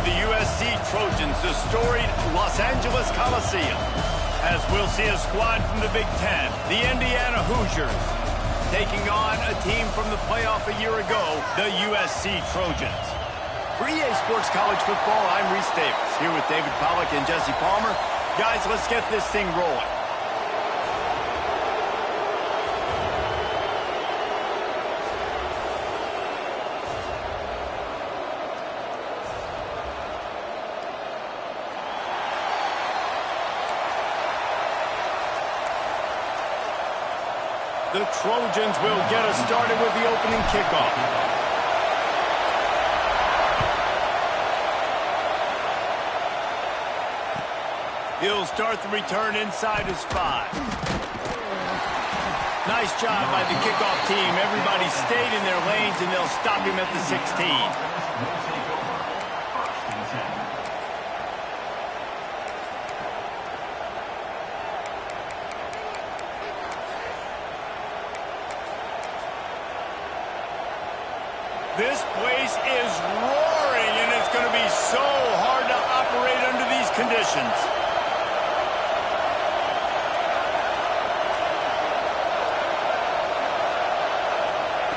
the USC Trojans, the storied Los Angeles Coliseum, as we'll see a squad from the Big Ten, the Indiana Hoosiers, taking on a team from the playoff a year ago, the USC Trojans. For EA Sports College Football, I'm Reese Davis, here with David Pollack and Jesse Palmer. Guys, let's get this thing rolling. The Trojans will get us started with the opening kickoff. He'll start the return inside his 5. Nice job by the kickoff team. Everybody stayed in their lanes, and they'll stop him at the 16. This place is roaring, and it's going to be so hard to operate under these conditions.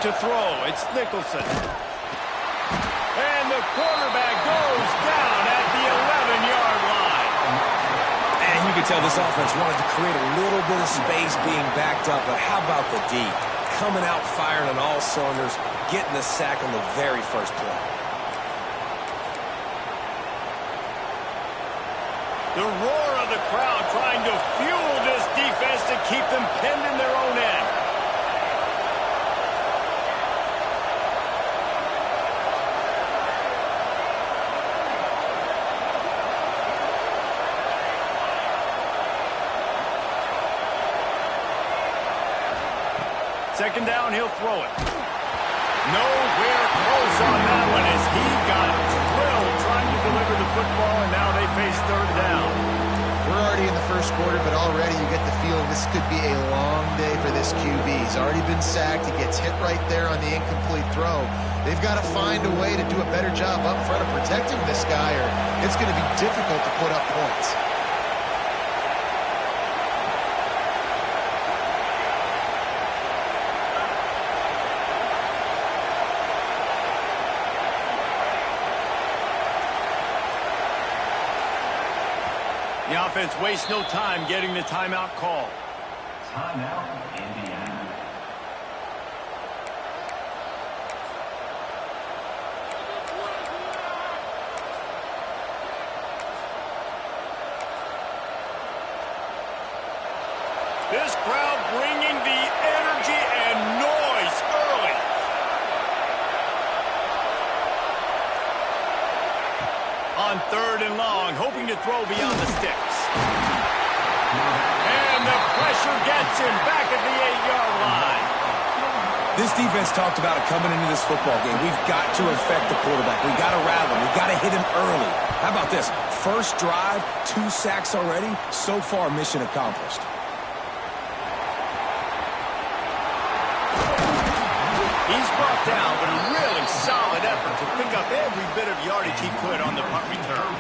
To throw, it's Nicholson. And the quarterback goes down at the 11-yard line. And you can tell this offense wanted to create a little bit of space being backed up, but how about the D? Coming out firing on all cylinders, getting the sack on the very first play. The roar of the crowd trying to fuel this defense to keep them pinned in their own end. Second down, he'll throw it. Nowhere close on that one as he got drilled trying to deliver the football, and now they face third down. We're already in the first quarter, but already you get the feeling this could be a long day for this QB. He's already been sacked. He gets hit right there on the incomplete throw. They've got to find a way to do a better job up front of protecting this guy, or it's going to be difficult to put up points. The offense wastes no time getting the timeout call. Timeout, Indiana. This crowd bringing the energy and noise early. On third and long, hoping to throw beyond the sticks. And the pressure gets him back at the 8-yard line. This defense talked about it coming into this football game. We've got to affect the quarterback. We've got to rattle him. We've got to hit him early. How about this? First drive, 2 sacks already. So far, mission accomplished. He's brought down, but a really solid effort to pick up every bit of yardage he could on the punt return.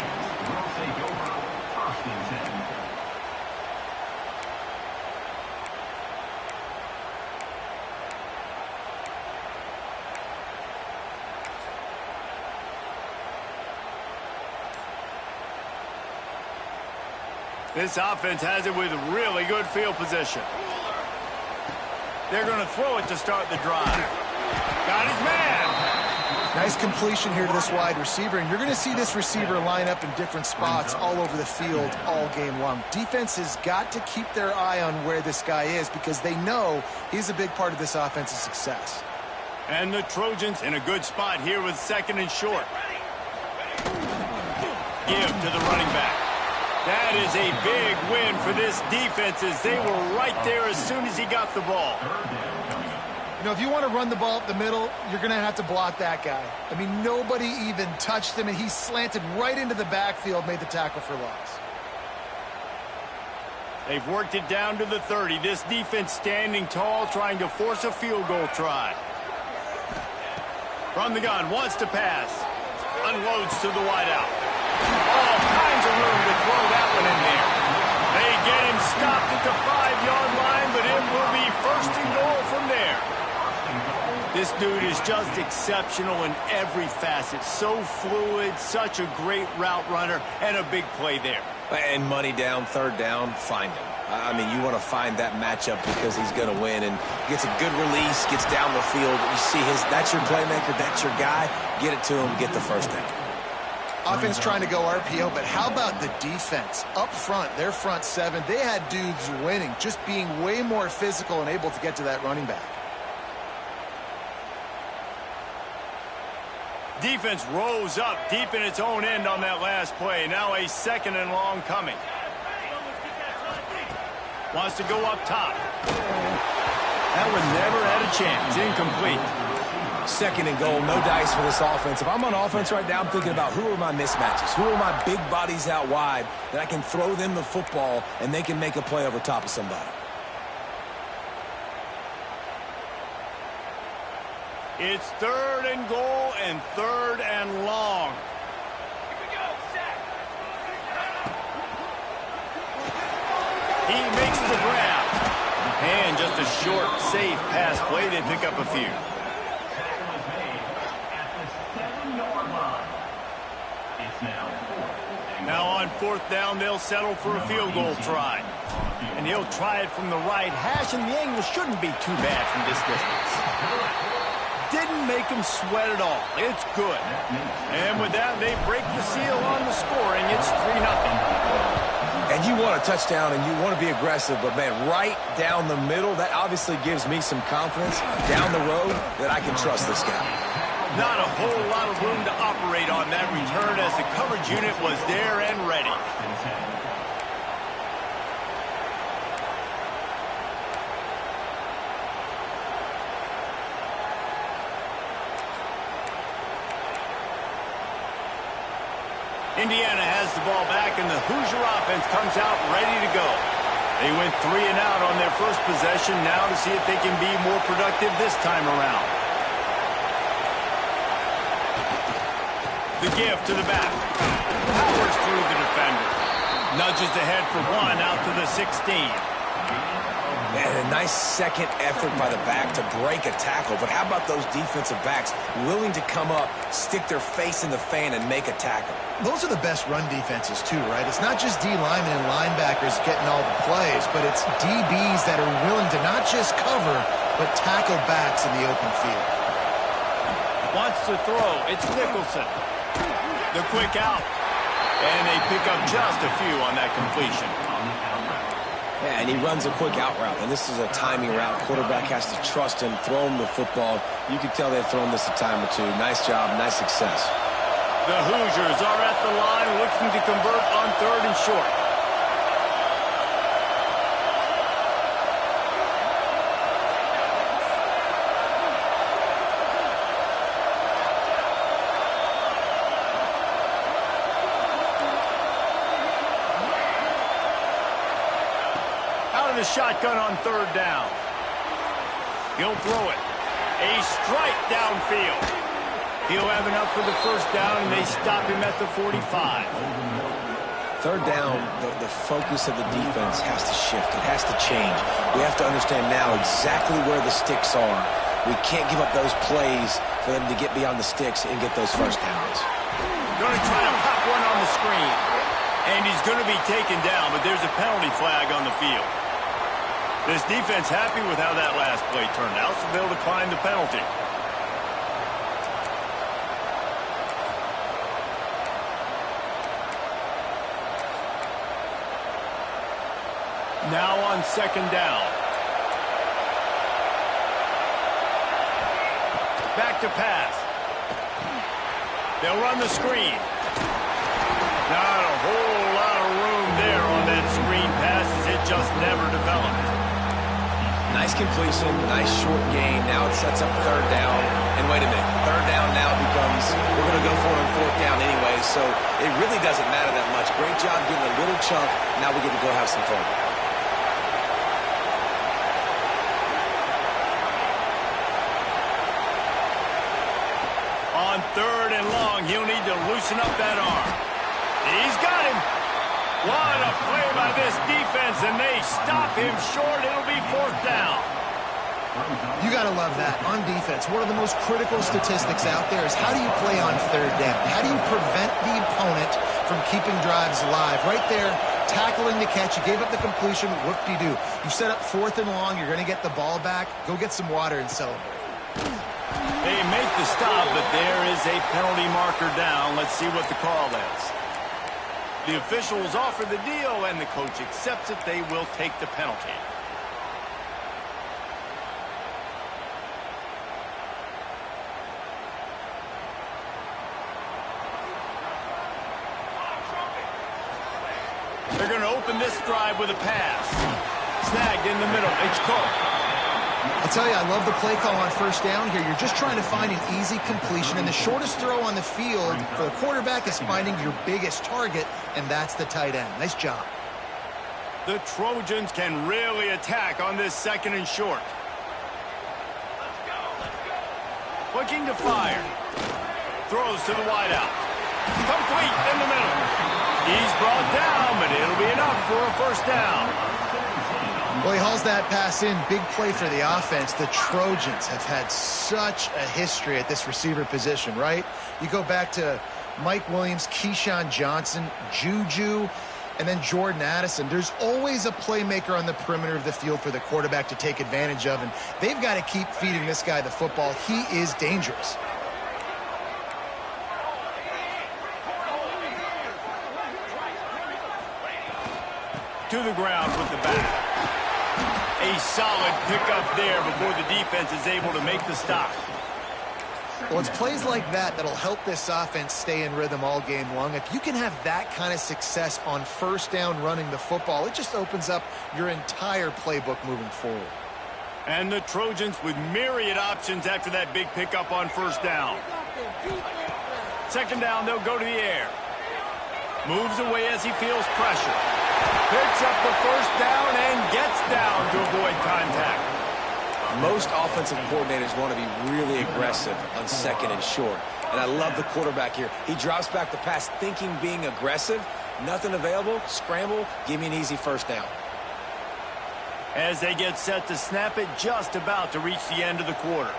This offense has it with really good field position. They're going to throw it to start the drive. Got his man. Nice completion here to this wide receiver, and you're going to see this receiver line up in different spots all over the field all game long. Defense has got to keep their eye on where this guy is because they know he's a big part of this offense's success. And the Trojans in a good spot here with second and short. Give to the running back. That is a big win for this defense as they were right there as soon as he got the ball. You know, if you want to run the ball up the middle, you're going to have to block that guy. I mean, nobody even touched him, and he slanted right into the backfield, made the tackle for loss. They've worked it down to the 30. This defense standing tall, trying to force a field goal try. From the gun, wants to pass. Unloads to the wideout. All kinds of room to throw that one in there. They get him stopped at the 5-yard line, but it will be first and goal from there. This dude is just exceptional in every facet. So fluid, such a great route runner, and a big play there. And money down, third down, find him. I mean, you want to find that matchup because he's going to win, and gets a good release, gets down the field. You see that's your playmaker, that's your guy. Get it to him, get the first down. Offense trying to go RPO, but how about the defense? Up front, their front seven, they had dudes winning, just being way more physical and able to get to that running back. Defense rose up deep in its own end on that last play. Now a second and long coming. Wants to go up top. That one never had a chance. Incomplete. Second and goal, no dice for this offense. If I'm on offense right now, I'm thinking about who are my mismatches? Who are my big bodies out wide that I can throw them the football and they can make a play over top of somebody? It's third and goal and third and long. He makes the grab. And just a short, safe pass play. They pick up a few. Now on fourth down, they'll settle for a field goal try. And he'll try it from the right hash, and the angle shouldn't be too bad from this distance. Didn't make him sweat at all. It's good. And with that, they break the seal on the scoring. It's 3-0. And you want a touchdown and you want to be aggressive, but, man, right down the middle, that obviously gives me some confidence down the road that I can trust this guy. Not a whole lot of room to operate on that return as the coverage unit was there and ready. Indiana has the ball back, and the Hoosier offense comes out ready to go. They went 3 and out on their first possession, now to see if they can be more productive this time around. The give to the back. Powers through the defender. Nudges ahead for one out to the 16. Man, a nice second effort by the back to break a tackle. But how about those defensive backs willing to come up, stick their face in the fan, and make a tackle? Those are the best run defenses, too, right? It's not just D linemen and linebackers getting all the plays, but it's DBs that are willing to not just cover, but tackle backs in the open field. Wants to throw. It's Nicholson. The quick out. And they pick up just a few on that completion. Yeah, and he runs a quick out route, and this is a timing route. Quarterback has to trust him, throw him the football. You can tell they've thrown this a time or two. Nice job, nice success. The Hoosiers are at the line looking to convert on third and short. The shotgun on third down. He'll throw it. A strike downfield. He'll have enough for the first down, and they stop him at the 45. Third down, the focus of the defense has to shift. It has to change. We have to understand now exactly where the sticks are. We can't give up those plays for them to get beyond the sticks and get those first downs. Going to try to pop one on the screen. And he's going to be taken down, but there's a penalty flag on the field. This defense happy with how that last play turned out, so they'll decline the penalty. Now on second down. Back to pass. They'll run the screen. Not a whole lot of room there on that screen pass as it just never developed. Nice completion, nice short gain. Now it sets up third down. And wait a minute, third down now becomes, we're going to go for it on fourth down anyway, so it really doesn't matter that much. Great job getting a little chunk. Now we get to go have some fun. On third and long, he'll need to loosen up that arm. He's got him. What a play by this defense, and they stop him short. It'll be 4th down. You got to love that. On defense, one of the most critical statistics out there is how do you play on 3rd down? How do you prevent the opponent from keeping drives alive? Right there, tackling the catch. You gave up the completion. Whoop-de-doo. You set up 4th and long. You're going to get the ball back. Go get some water and celebrate. They make the stop, but there is a penalty marker down. Let's see what the call is. The officials offer the deal, and the coach accepts it. They will take the penalty. They're going to open this drive with a pass. Snagged in the middle. It's Cook. I tell you, I love the play call on 1st down here. You're just trying to find an easy completion, and the shortest throw on the field for the quarterback is finding your biggest target, and that's the tight end. Nice job. The Trojans can really attack on this 2nd and short. Looking to fire. Throws to the wideout. Complete in the middle. He's brought down, but it'll be enough for a 1st down. Well, he hauls that pass in. Big play for the offense. The Trojans have had such a history at this receiver position, right? You go back to Mike Williams, Keyshawn Johnson, Juju, and then Jordan Addison. There's always a playmaker on the perimeter of the field for the quarterback to take advantage of, and they've got to keep feeding this guy the football. He is dangerous. To the ground with the back. A solid pickup there before the defense is able to make the stop. Well, it's plays like that that'll help this offense stay in rhythm all game long. If you can have that kind of success on 1st down running the football, it just opens up your entire playbook moving forward. And the Trojans with myriad options after that big pickup on 1st down. 2nd down, they'll go to the air. Moves away as he feels pressure. Picks up the 1st down and gets down to avoid contact. Most offensive coordinators want to be really aggressive on 2nd and short. And I love the quarterback here. He drops back the pass thinking being aggressive. Nothing available. Scramble. Give me an easy 1st down. As they get set to snap it, just about to reach the end of the quarter.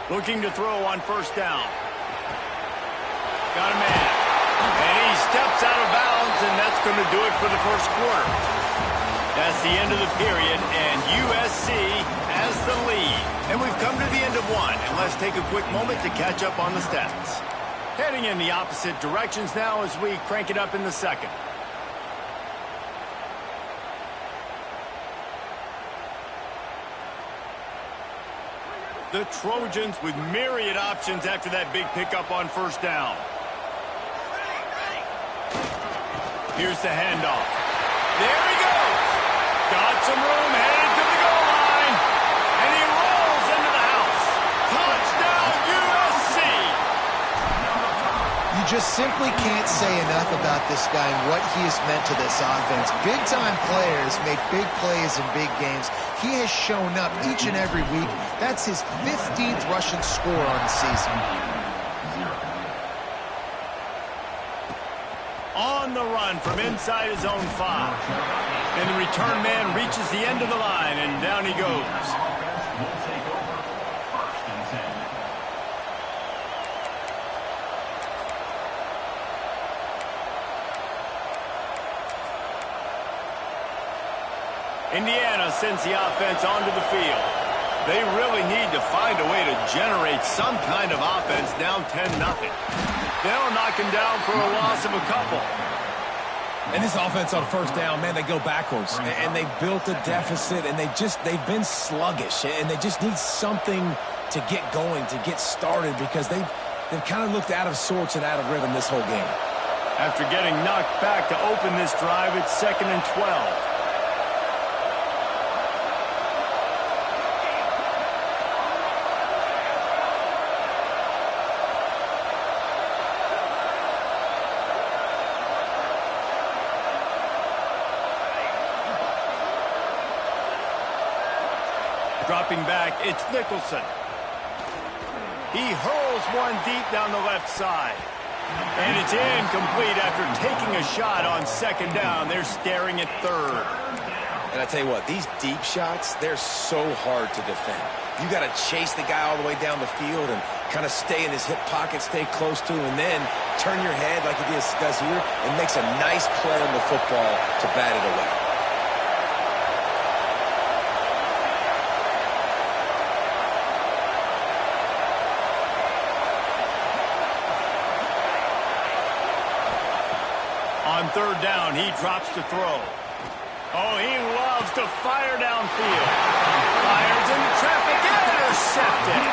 Looking to throw on 1st down. Got a man. And he steps out of bounds, and that's going to do it for the 1st quarter. That's the end of the period, and USC has the lead. And we've come to the end of one, and let's take a quick moment to catch up on the stats. Heading in the opposite directions now as we crank it up in the 2nd. The Trojans with myriad options after that big pickup on 1st down. Here's the handoff. There he goes. Got some room, headed to the goal line. And he rolls into the house. Touchdown, USC. You just simply can't say enough about this guy and what he has meant to this offense. Big-time players make big plays in big games. He has shown up each and every week. That's his 15th rushing score on the season. On the run from inside his own 5. And the return man reaches the end of the line, and down he goes. Indiana sends the offense onto the field. They really need to find a way to generate some kind of offense down 10-0. They'll knock him down for a loss of a couple. And this offense on 1st down, man, they go backwards. And they built a deficit, and they've been sluggish. And they just need something to get going, to get started, because they've kind of looked out of sorts and out of rhythm this whole game. After getting knocked back to open this drive, it's 2nd and 12. Dropping back, it's Nicholson. He hurls one deep down the left side. And it's incomplete after taking a shot on second down. They're staring at third. And I tell you what, these deep shots, they're so hard to defend. You got to chase the guy all the way down the field and kind of stay in his hip pocket, stay close to him, and then turn your head like he does here and makes a nice play on the football to bat it away. On third down, he drops to throw. Oh, he loves to fire downfield. Fires into traffic, intercepted.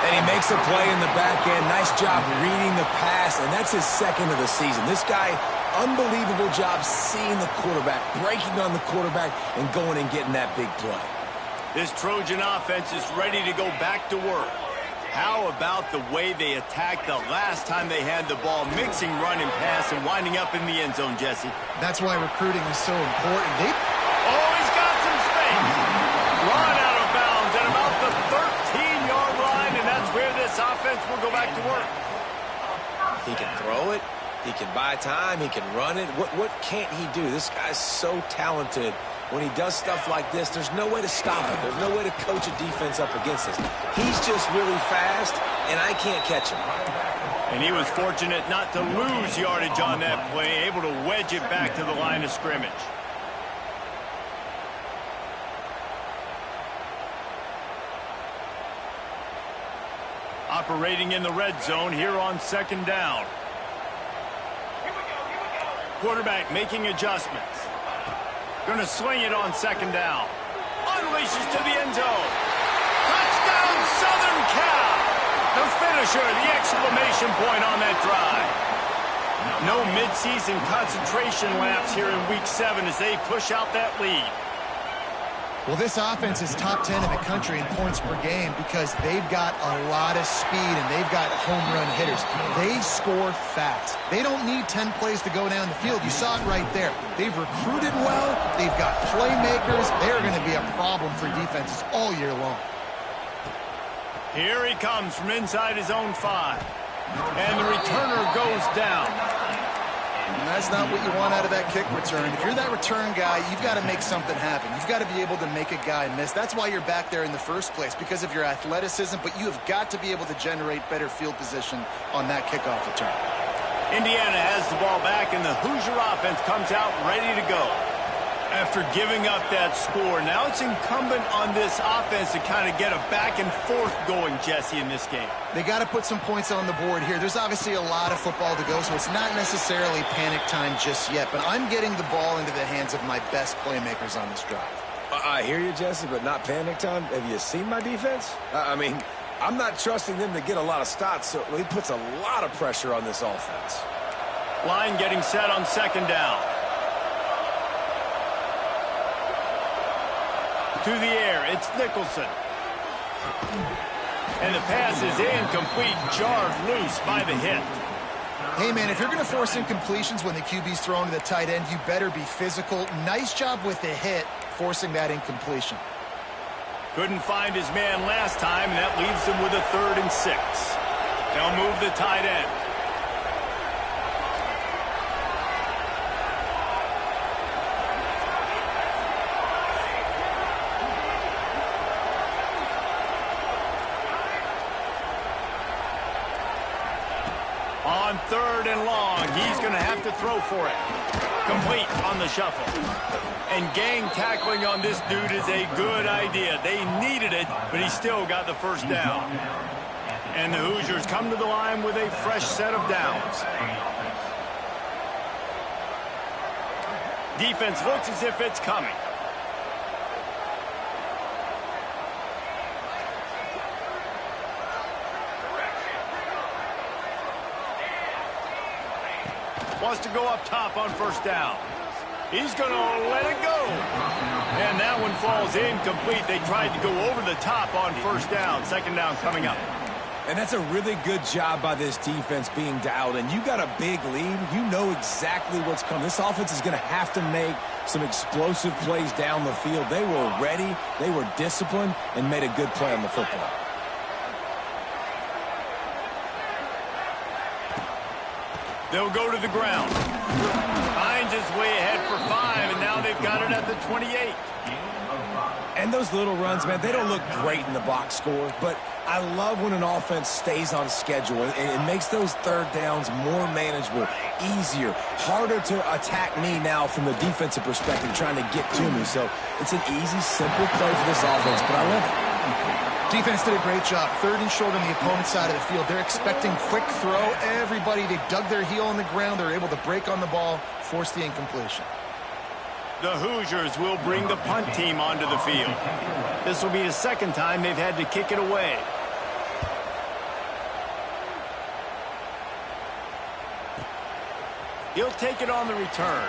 And he makes a play in the back end. Nice job reading the pass, and that's his second of the season. This guy, unbelievable job seeing the quarterback, breaking on the quarterback, and going and getting that big play. This Trojan offense is ready to go back to work. How about the way they attacked the last time they had the ball, mixing run and pass and winding up in the end zone, Jesse? That's why recruiting is so important. Oh, he's got some space. Run out of bounds at about the 13-yard line, and that's where this offense will go back to work. He can throw it. He can buy time. He can run it. What can't he do? This guy's so talented. When he does stuff like this, there's no way to stop him. There's no way to coach a defense up against this. He's just really fast, and I can't catch him. And he was fortunate not to lose yardage on that play, able to wedge it back to the line of scrimmage. Operating in the red zone here on second down. Quarterback making adjustments. Going to swing it on second down. Unleashes to the end zone. Touchdown, Southern Cal. The finisher, the exclamation point on that drive. No midseason concentration laps here in Week 7 as they push out that lead. Well, this offense is top 10 in the country in points per game because they've got a lot of speed and they've got home run hitters. They score fast. They don't need 10 plays to go down the field. You saw it right there. They've recruited well. They've got playmakers. They're going to be a problem for defenses all year long. Here he comes from inside his own 5. And the returner goes down. And that's not what you want out of that kick return. If you're that return guy, you've got to make something happen. You've got to be able to make a guy miss. That's why you're back there in the first place, because of your athleticism, but you have got to be able to generate better field position on that kickoff return. Indiana has the ball back, and the Hoosier offense comes out ready to go. After giving up that score, now it's incumbent on this offense to kind of get a back and forth going, Jesse, in this game. They got to put some points on the board here. There's obviously a lot of football to go, so it's not necessarily panic time just yet, but I'm getting the ball into the hands of my best playmakers on this drive. I hear you, Jesse, but not panic time. Have you seen my defense? I mean, I'm not trusting them to get a lot of stops, so he puts a lot of pressure on this offense. Line getting set on second down. To the air, it's Nicholson. And the pass is incomplete, jarred loose by the hit. Hey, man, if you're going to force incompletions when the QB's thrown to the tight end, you better be physical. Nice job with the hit, forcing that incompletion. Couldn't find his man last time, and that leaves him with a 3rd and 6. They'll move the tight end. On 3rd and long, he's going to have to throw for it. Complete on the shuffle. And gang tackling on this dude is a good idea. They needed it, but he still got the first down. And the Hoosiers come to the line with a fresh set of downs. Defense looks as if it's coming. Wants to go up top on first down. He's going to let it go. And that one falls incomplete. They tried to go over the top on first down. Second down coming up. And that's a really good job by this defense being dialed in. You got a big lead. You know exactly what's coming. This offense is going to have to make some explosive plays down the field. They were ready, they were disciplined, and made a good play on the football. They'll go to the ground. Finds his way ahead for 5, and now they've got it at the 28. And those little runs, man, they don't look great in the box score, but I love when an offense stays on schedule. It makes those third downs more manageable, easier, harder to attack me now from the defensive perspective, trying to get to me. So it's an easy, simple play for this offense, but I love it. Defense did a great job. 3rd and short on the opponent's side of the field. They're expecting quick throw. Everybody, they dug their heel on the ground. They're able to break on the ball, force the incompletion. The Hoosiers will bring the punt team onto the field. This will be the 2nd time they've had to kick it away. He'll take it on the return.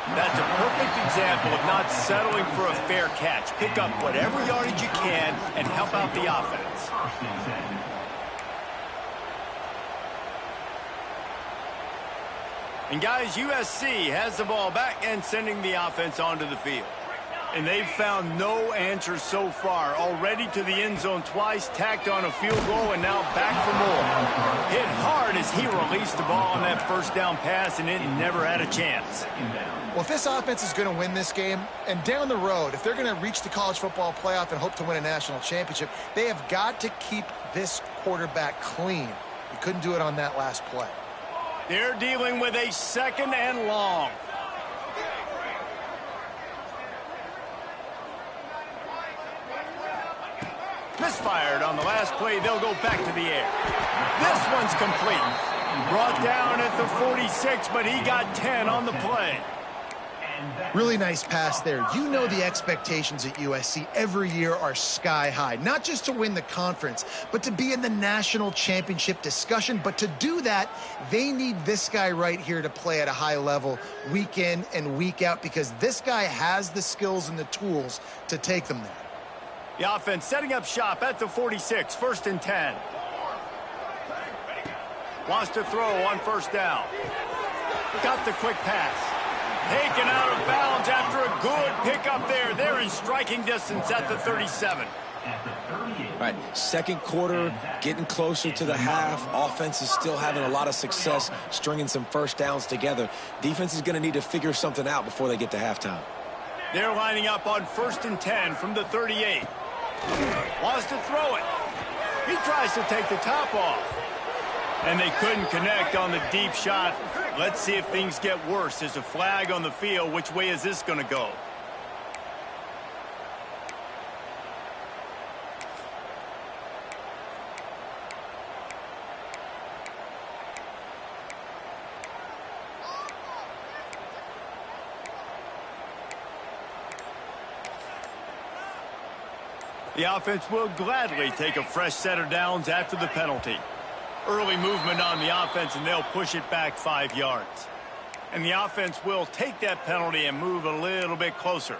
That's a perfect example of not settling for a fair catch. Pick up whatever yardage you can and help out the offense. And guys, USC has the ball back and sending the offense onto the field. And they've found no answers so far. Already to the end zone twice, tacked on a field goal, and now back for more. Hit hard as he released the ball on that 1st down pass, and it never had a chance. Well, if this offense is going to win this game, and down the road, if they're going to reach the college football playoff and hope to win a national championship, they have got to keep this quarterback clean. He couldn't do it on that last play. They're dealing with a 2nd and long. Misfired on the last play. They'll go back to the air. This one's complete. Brought down at the 46, but he got 10 on the play. Really nice pass there. You know the expectations at USC every year are sky high. Not just to win the conference, but to be in the national championship discussion. But to do that, they need this guy right here to play at a high level week in and week out, because this guy has the skills and the tools to take them there. The offense setting up shop at the 46, 1st and 10. Wants to throw on 1st down. Got the quick pass. Taken out of bounds after a good pickup there. They're in striking distance at the 37. All right, 2nd quarter, getting closer to the half. Offense is still having a lot of success stringing some 1st downs together. Defense is going to need to figure something out before they get to halftime. They're lining up on 1st and 10 from the 38. Wants to throw it. He tries to take the top off. And they couldn't connect on the deep shot. Let's see if things get worse. There's a flag on the field. Which way is this going to go? The offense will gladly take a fresh set of downs after the penalty. Early movement on the offense, and they'll push it back 5 yards. And the offense will take that penalty and move a little bit closer.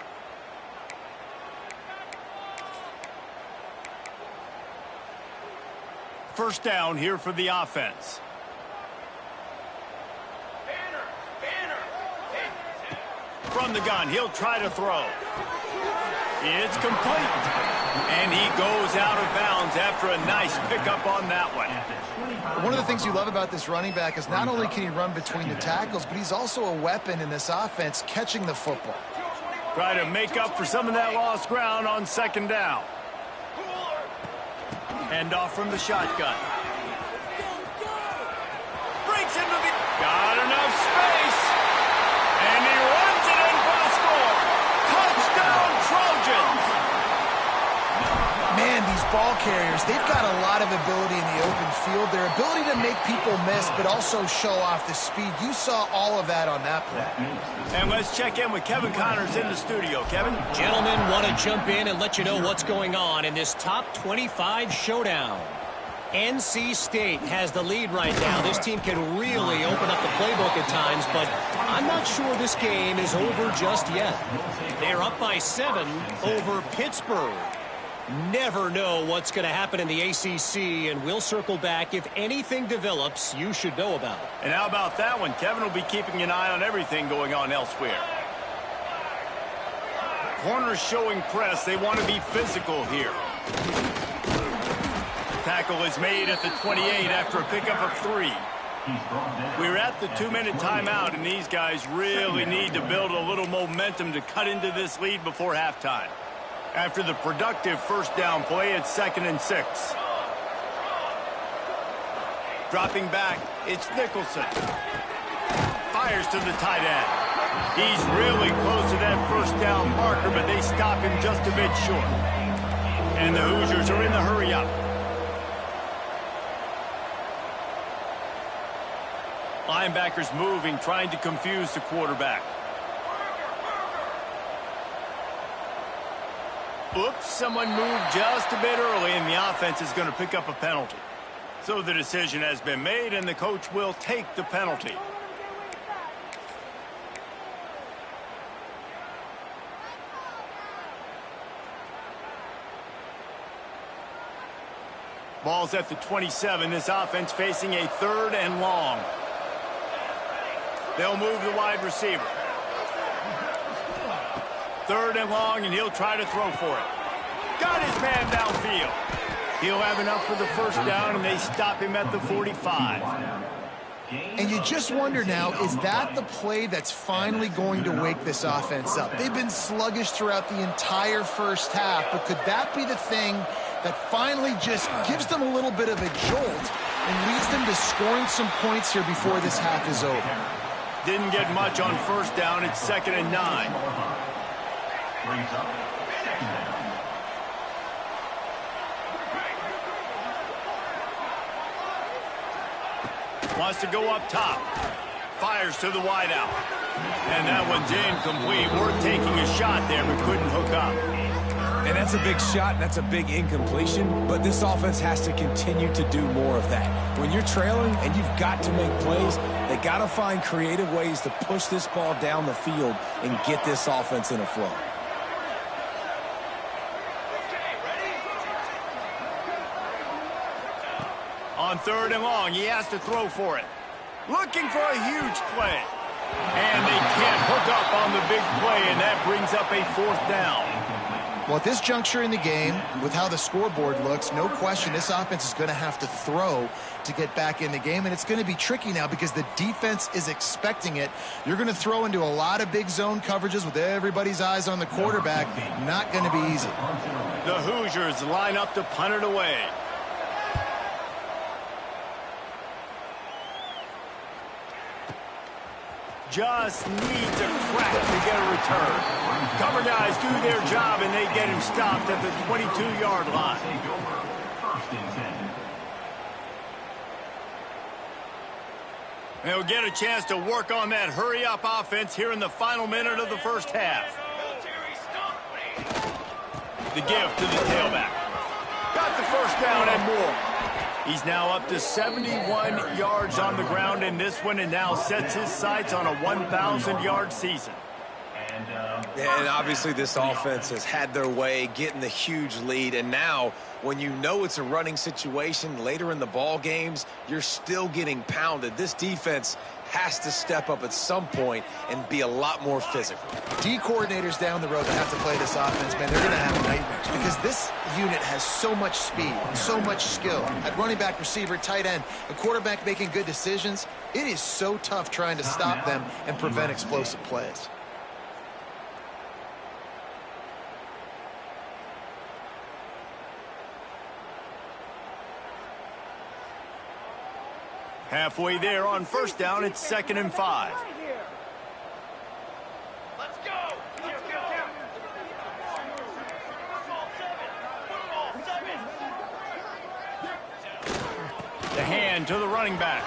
First down here for the offense. From the gun, he'll try to throw. It's complete. And he goes out of bounds after a nice pickup on that one. One of the things you love about this running back is not only can he run between the tackles, but he's also a weapon in this offense catching the football. Try to make up for some of that lost ground on 2nd down. Hand off from the shotgun. Breaks into the... Got enough space. And he runs it in for the score. Touchdown, Trojans. Man, these ball carriers, they've got a lot of ability in the open field. Their ability to make people miss, but also show off the speed. You saw all of that on that play. And let's check in with Kevin Connors in the studio. Kevin? Gentlemen, want to jump in and let you know what's going on in this top 25 showdown. NC State has the lead right now. This team can really open up the playbook at times, but I'm not sure this game is over just yet. They're up by 7 over Pittsburgh. Never know what's going to happen in the ACC, and we'll circle back if anything develops you should know about. And how about that one? Kevin will be keeping an eye on everything going on elsewhere. Corners showing press. They want to be physical here. Tackle is made at the 28 after a pickup of 3. We're at the 2-minute timeout, and these guys really need to build a little momentum to cut into this lead before halftime. After the productive first down play, it's 2nd and 6. Dropping back, it's Nicholson. Fires to the tight end. He's really close to that first down marker, but they stop him just a bit short. And the Hoosiers are in the hurry-up. Linebackers moving, trying to confuse the quarterback. Oops, someone moved just a bit early, and the offense is going to pick up a penalty. So the decision has been made, and the coach will take the penalty. Ball's at the 27. This offense facing a 3rd and long. They'll move the wide receiver. 3rd and long, and he'll try to throw for it. Got his man downfield. He'll have enough for the first down, and they stop him at the 45. And you just wonder now, is that the play that's finally going to wake this offense up? They've been sluggish throughout the entire first half, but could that be the thing that finally just gives them a little bit of a jolt and leads them to scoring some points here before this half is over? Didn't get much on first down. It's 2nd and 9. Wants to go up top. Fires to the wideout. And that one's incomplete. Worth taking a shot there, but couldn't hook up. And that's a big shot, and that's a big incompletion, but this offense has to continue to do more of that. When you're trailing and you've got to make plays, they got to find creative ways to push this ball down the field and get this offense in a flow. On 3rd and long, he has to throw for it. Looking for a huge play. And they can't hook up on the big play, and that brings up a 4th down. Well, at this juncture in the game, with how the scoreboard looks, no question this offense is going to have to throw to get back in the game, and it's going to be tricky now because the defense is expecting it. You're going to throw into a lot of big zone coverages with everybody's eyes on the quarterback. Not going to be easy. The Hoosiers line up to punt it away. Just needs a crack to get a return. Cover guys do their job, and they get him stopped at the 22-yard line. They'll get a chance to work on that hurry-up offense here in the final minute of the first half. The give to the tailback. Got the first down and more. He's now up to 71 yards on the ground in this one, and now sets his sights on a 1,000-yard season. And obviously this offense has had their way getting the huge lead, and now when you know it's a running situation later in the ball games, you're still getting pounded. This defense has to step up at some point and be a lot more physical. D coordinators down the road that have to play this offense, man, they're going to have nightmares because this unit has so much speed and so much skill. At running back, receiver, tight end, the quarterback making good decisions, it is so tough trying to stop them and prevent explosive plays. Halfway there on first down, it's 2nd and 5. Let's go. The hand to the running back.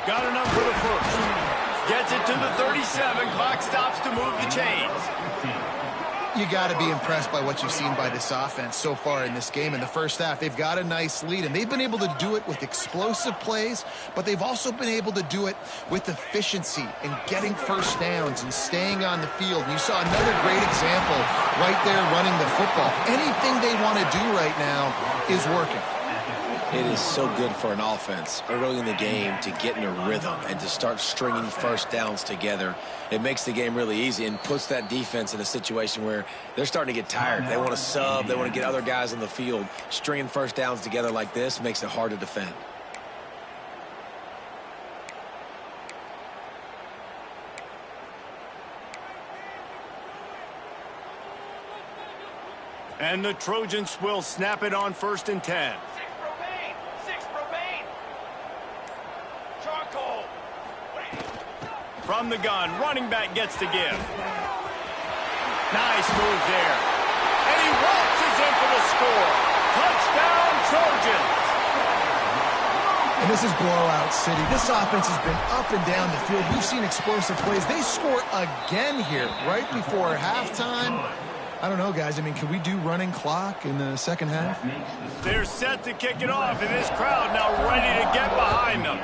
Got enough for the first. Gets it to the 37. Clock stops to move the chains. You got to be impressed by what you've seen by this offense so far in this game. In the first half, they've got a nice lead, and they've been able to do it with explosive plays, but they've also been able to do it with efficiency and getting first downs and staying on the field. And you saw another great example right there running the football. Anything they want to do right now is working. It is so good for an offense early in the game to get in a rhythm and to start stringing first downs together. It makes the game really easy and puts that defense in a situation where they're starting to get tired. They want to sub. They want to get other guys on the field. Stringing first downs together like this makes it hard to defend. And the Trojans will snap it on 1st and 10. From the gun, running back gets to give. Nice move there. And he waltzes in for the score. Touchdown, Trojans. And this is blowout city. This offense has been up and down the field. We've seen explosive plays. They score again here right before halftime. I don't know, guys. I mean, can we do running clock in the second half? They're set to kick it off, and this crowd now ready to get behind them.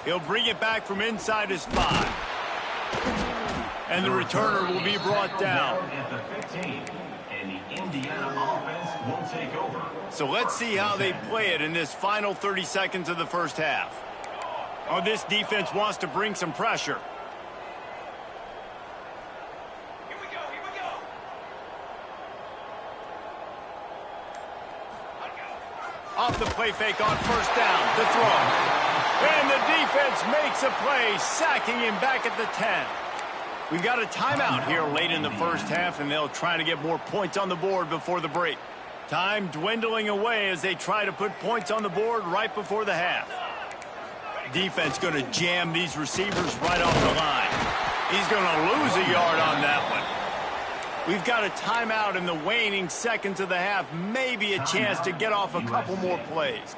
He'll bring it back from inside his 5. And the returner will be brought down. And the Indiana offense will take over. So let's see how they play it in this final 30 seconds of the first half. Oh, this defense wants to bring some pressure. Here we go. Off the play fake on 1st down. The throw. And the defense makes a play, sacking him back at the 10. We've got a timeout here late in the first half, and they'll try to get more points on the board before the break. Time dwindling away as they try to put points on the board right before the half. Defense going to jam these receivers right off the line. He's going to lose a yard on that one. We've got a timeout in the waning seconds of the half, maybe a chance to get off a couple more plays.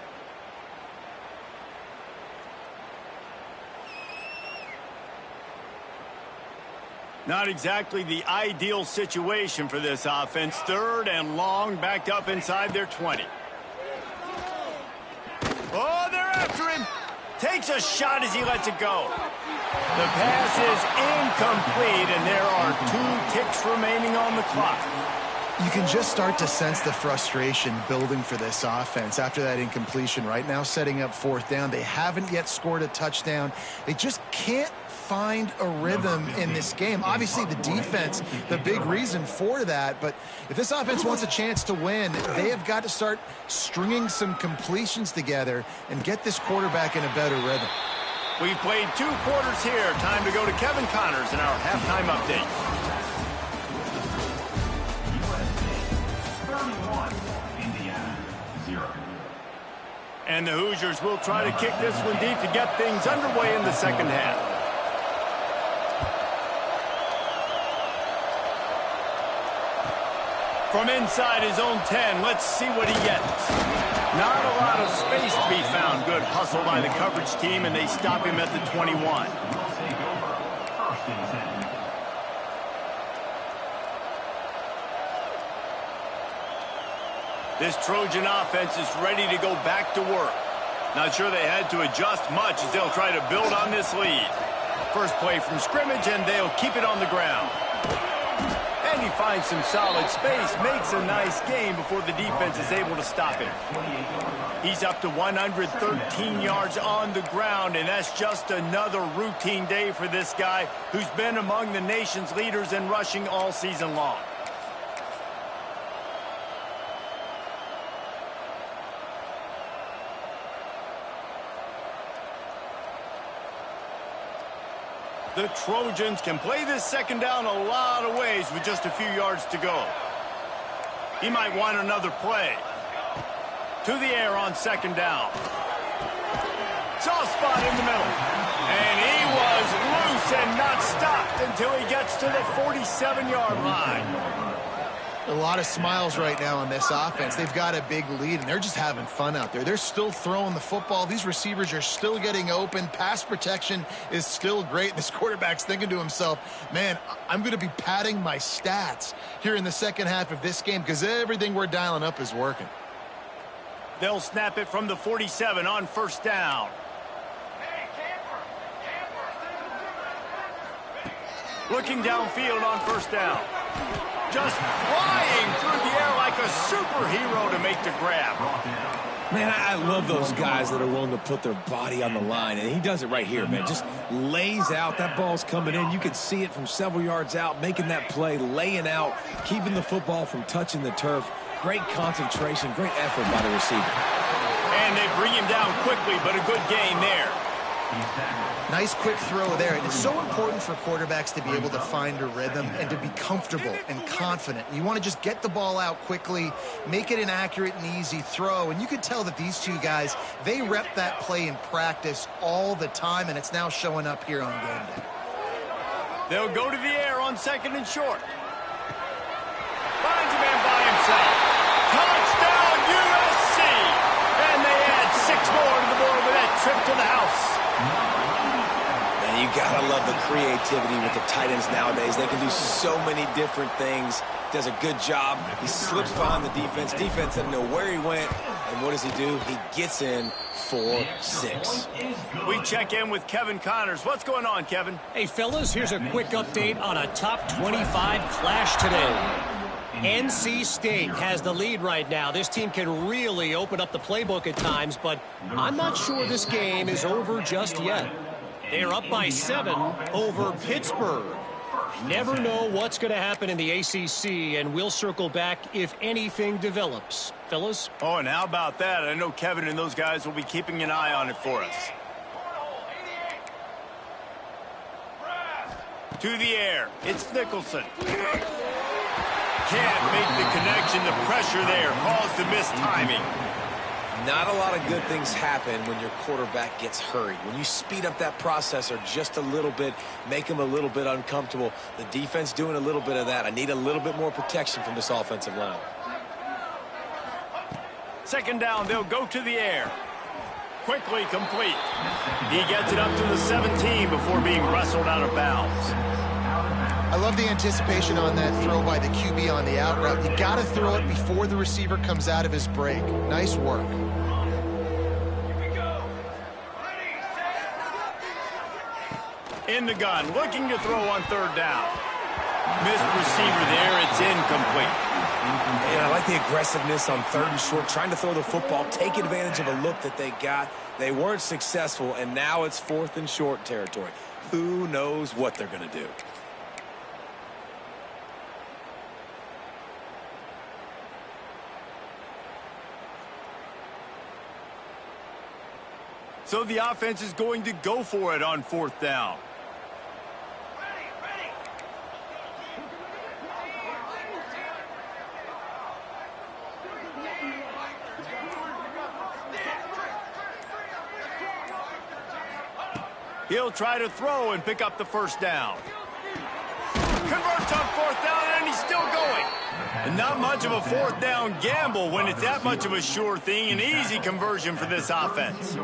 Not exactly the ideal situation for this offense. 3rd and long, backed up inside their 20. Oh, they're after him. Takes a shot as he lets it go. The pass is incomplete, and there are 2 ticks remaining on the clock. You can just start to sense the frustration building for this offense after that incompletion. Right now, setting up 4th down. They haven't yet scored a touchdown. They just can't find a rhythm in this game. Obviously, the defense, the big reason for that. But if this offense wants a chance to win, they have got to start stringing some completions together and get this quarterback in a better rhythm. We've played 2 quarters here. Time to go to Kevin Connors in our halftime update. And the Hoosiers will try to kick this one deep to get things underway in the second half. From inside his own 10, let's see what he gets. Not a lot of space to be found. Good hustle by the coverage team, and they stop him at the 21. This Trojan offense is ready to go back to work. Not sure they had to adjust much as they'll try to build on this lead. First play from scrimmage, and they'll keep it on the ground. And he finds some solid space, makes a nice gain before the defense is able to stop him. He's up to 113 yards on the ground, and that's just another routine day for this guy who's been among the nation's leaders in rushing all season long. The Trojans can play this second down a lot of ways with just a few yards to go. He might want another play. To the air on second down. Soft spot in the middle. And he was loose and not stopped until he gets to the 47-yard line. A lot of smiles right now on this offense. They've got a big lead, and they're just having fun out there. They're still throwing the football. These receivers are still getting open. Pass protection is still great. This quarterback's thinking to himself, man, I'm going to be padding my stats here in the second half of this game because everything we're dialing up is working. They'll snap it from the 47 on first down. Looking downfield on first down. Just flying through the air like a superhero to make the grab. Man, I love those guys that are willing to put their body on the line, and he does it right here, man. Just lays out. That ball's coming in. You can see it from several yards out, making that play, laying out, keeping the football from touching the turf. Great concentration, great effort by the receiver. And they bring him down quickly, but a good gain there. Nice quick throw there. And it's so important for quarterbacks to be able to find a rhythm and to be comfortable and confident. You want to just get the ball out quickly, make it an accurate and easy throw. And you could tell that these two guys, they rep that play in practice all the time, and it's now showing up here on game day. They'll go to the air on second and short. Finds a man by himself. Touchdown, USC! And they add 6 more to the board with that trip to the house. Man, you gotta love the creativity with the tight ends nowadays. They can do so many different things. Does a good job. He slips behind the defense. Defense doesn't know where he went. And what does he do? He gets in for 6. We check in with Kevin Connors. What's going on, Kevin? Hey, fellas, here's a quick update on a top 25 clash today. NC State has the lead right now. This team can really open up the playbook at times, but I'm not sure this game is over just yet. They're up by 7 over Pittsburgh. Never know what's going to happen in the ACC, and we'll circle back if anything develops. Fellas? Oh, and how about that? I know Kevin and those guys will be keeping an eye on it for us. To the air. It's Nicholson. Can't make the connection. The pressure there caused the missed timing. Not a lot of good things happen when your quarterback gets hurried. When you speed up that processor just a little bit, make him a little bit uncomfortable. The defense doing a little bit of that. I need a little bit more protection from this offensive line. Second down, they'll go to the air. Quickly complete. He gets it up to the 17 before being wrestled out of bounds. I love the anticipation on that throw by the QB on the out route. You got to throw it before the receiver comes out of his break. Nice work. In the gun, looking to throw on third down. Missed receiver there, it's incomplete. And I like the aggressiveness on third and short, trying to throw the football, take advantage of a look that they got. They weren't successful, and now it's 4th and short territory. Who knows what they're going to do? So the offense is going to go for it on 4th down. He'll try to throw and pick up the first down. Converts on 4th down, and he's still going. And not much of a 4th down gamble when it's that much of a sure thing. An easy conversion for this offense.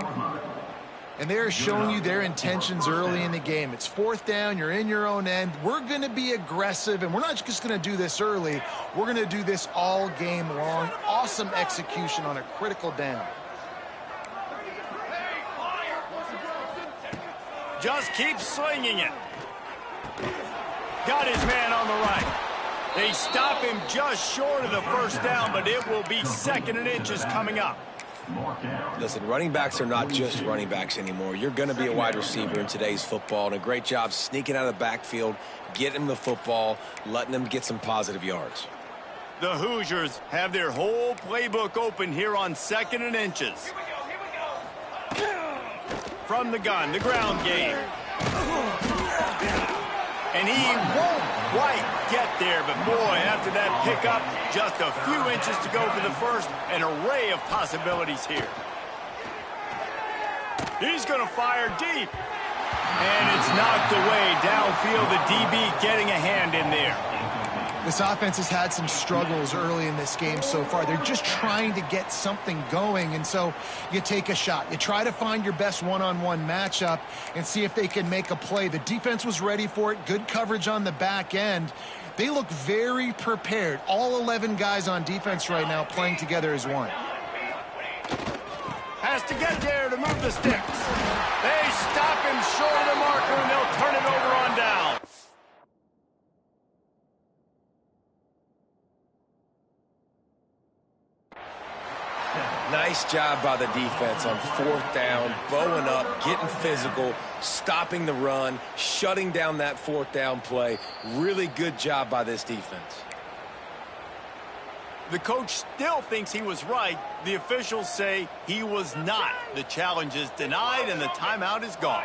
And they're showing you their intentions early in the game. It's 4th down. You're in your own end. We're going to be aggressive, and we're not just going to do this early. We're going to do this all game long. Awesome execution on a critical down. Just keeps slinging it. Got his man on the right. They stop him just short of the first down, but it will be 2nd and inches coming up. Listen, running backs are not just running backs anymore. You're going to be a wide receiver in today's football, and a great job sneaking out of the backfield, getting them the football, letting them get some positive yards. The Hoosiers have their whole playbook open here on 2nd and inches. From the gun, the ground game. And he won't quite get there, but boy, after that pickup, just a few inches to go for the first. An array of possibilities here. He's going to fire deep. And it's knocked away downfield. The DB getting a hand in there. This offense has had some struggles early in this game so far. They're just trying to get something going, and so you take a shot. You try to find your best one-on-one matchup and see if they can make a play. The defense was ready for it. Good coverage on the back end. They look very prepared. All 11 guys on defense right now playing together as one. Has to get there to move the sticks. They stop him short of the marker, and they'll turn it over on down. Nice job by the defense on 4th down, bowing up, getting physical, stopping the run, shutting down that 4th down play. Really good job by this defense. The coach still thinks he was right. The officials say he was not. The challenge is denied, and the timeout is gone.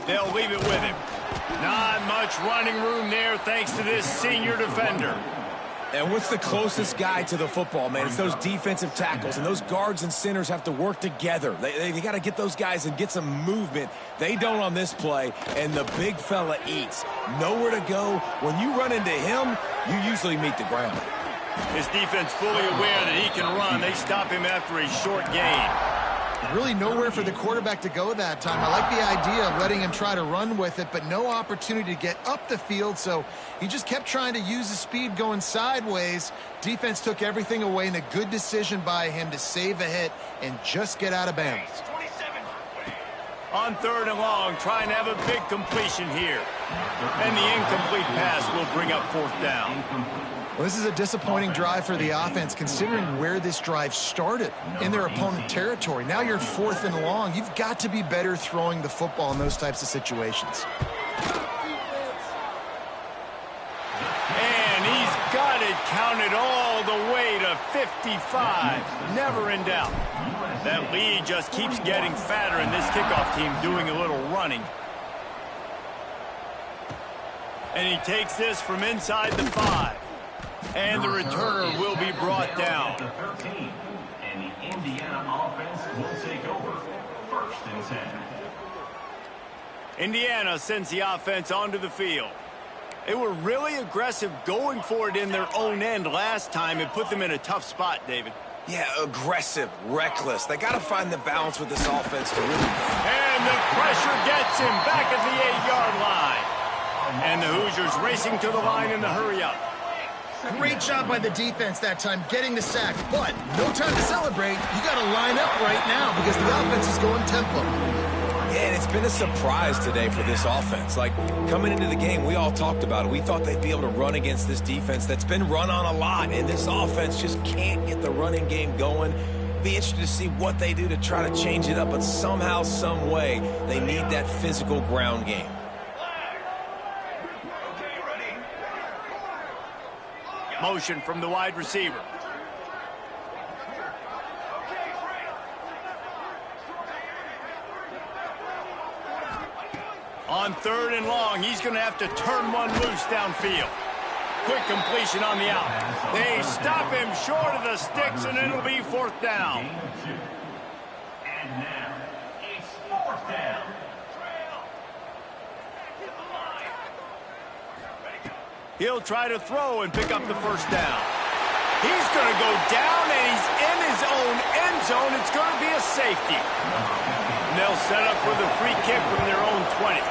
They'll leave it with him. Not much running room there thanks to this senior defender. And what's the closest guy to the football, man? It's those defensive tackles, and those guards and centers have to work together. They got to get those guys and get some movement. They don't on this play, and the big fella eats. Nowhere to go. When you run into him, you usually meet the ground. His defense fully aware that he can run. They stop him after a short gain. Really nowhere for the quarterback to go that time. I like the idea of letting him try to run with it, but no opportunity to get up the field, so he just kept trying to use his speed going sideways. Defense took everything away, and a good decision by him to save a hit and just get out of bounds. On 3rd and long, trying to have a big completion here. And the incomplete pass will bring up 4th down. Well, this is a disappointing drive for the offense, considering where this drive started in their opponent territory. Now you're 4th and long. You've got to be better throwing the football in those types of situations. And he's got it counted all the way to 55. Never in doubt. That lead just keeps getting fatter, and this kickoff team doing a little running. And he takes this from inside the 5. And the returner will be brought down. 13, and the Indiana offense will take over. 1st and 10. Indiana sends the offense onto the field. They were really aggressive going for it in their own end last time and put them in a tough spot, David. Yeah, aggressive, reckless. They got to find the balance with this offense to really... And the pressure gets him back at the 8-yard line. And the Hoosiers racing to the line in the hurry-up. Great job by the defense that time, getting the sack, but no time to celebrate. You got to line up right now because the offense is going tempo. Yeah, and it's been a surprise today for this offense. Like, coming into the game, we all talked about it. We thought they'd be able to run against this defense that's been run on a lot, and this offense just can't get the running game going. Be interested to see what they do to try to change it up, but somehow, some way, they need that physical ground game. Motion from the wide receiver. On 3rd and long, he's going to have to turn one loose downfield. Quick completion on the out. They stop him short of the sticks, and it'll be 4th down. And now, it's 4th down. He'll try to throw and pick up the 1st down. He's going to go down, and he's in his own end zone. It's going to be a safety. And they'll set up for the free kick from their own 20.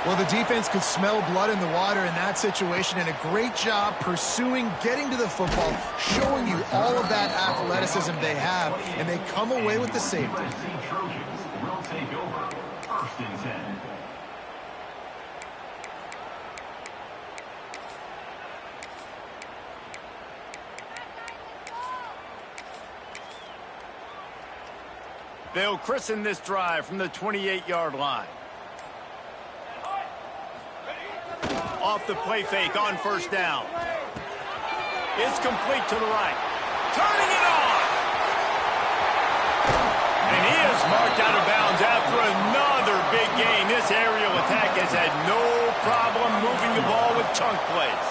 Well, the defense could smell blood in the water in that situation, and a great job pursuing, getting to the football, showing you all of that athleticism they have, and they come away with the safety. Trojans will take over. 1st and 10. They'll christen this drive from the 28-yard line. Off the play fake on 1st down. It's complete to the right. Turning it on! And he is marked out of bounds after another big gain. This aerial attack has had no problem moving the ball with chunk plays.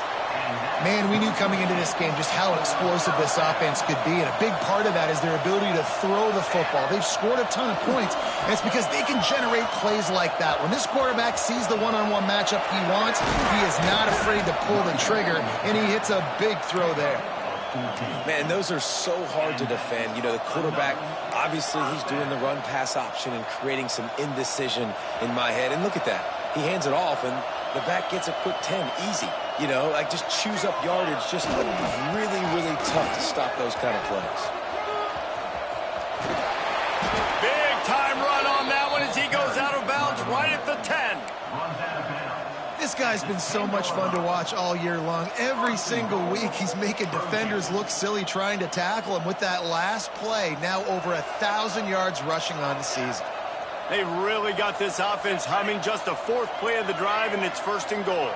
Man, we knew coming into this game just how explosive this offense could be, and a big part of that is their ability to throw the football. They've scored a ton of points, and it's because they can generate plays like that. When this quarterback sees the one-on-one matchup he wants, he is not afraid to pull the trigger, and he hits a big throw there. Man, those are so hard to defend. You know, the quarterback, obviously he's doing the run-pass option and creating some indecision in my head. And look at that. He hands it off, and the back gets a quick 10, easy. You know, like just chews up yardage. Just really, really tough to stop those kind of plays. Big time run on that one as he goes out of bounds right at the 10. This guy's been so much fun to watch all year long. Every single week, he's making defenders look silly trying to tackle him. With that last play, now over 1,000 yards rushing on the season. They really got this offense humming. Just the 4th play of the drive, and it's 1st and goal.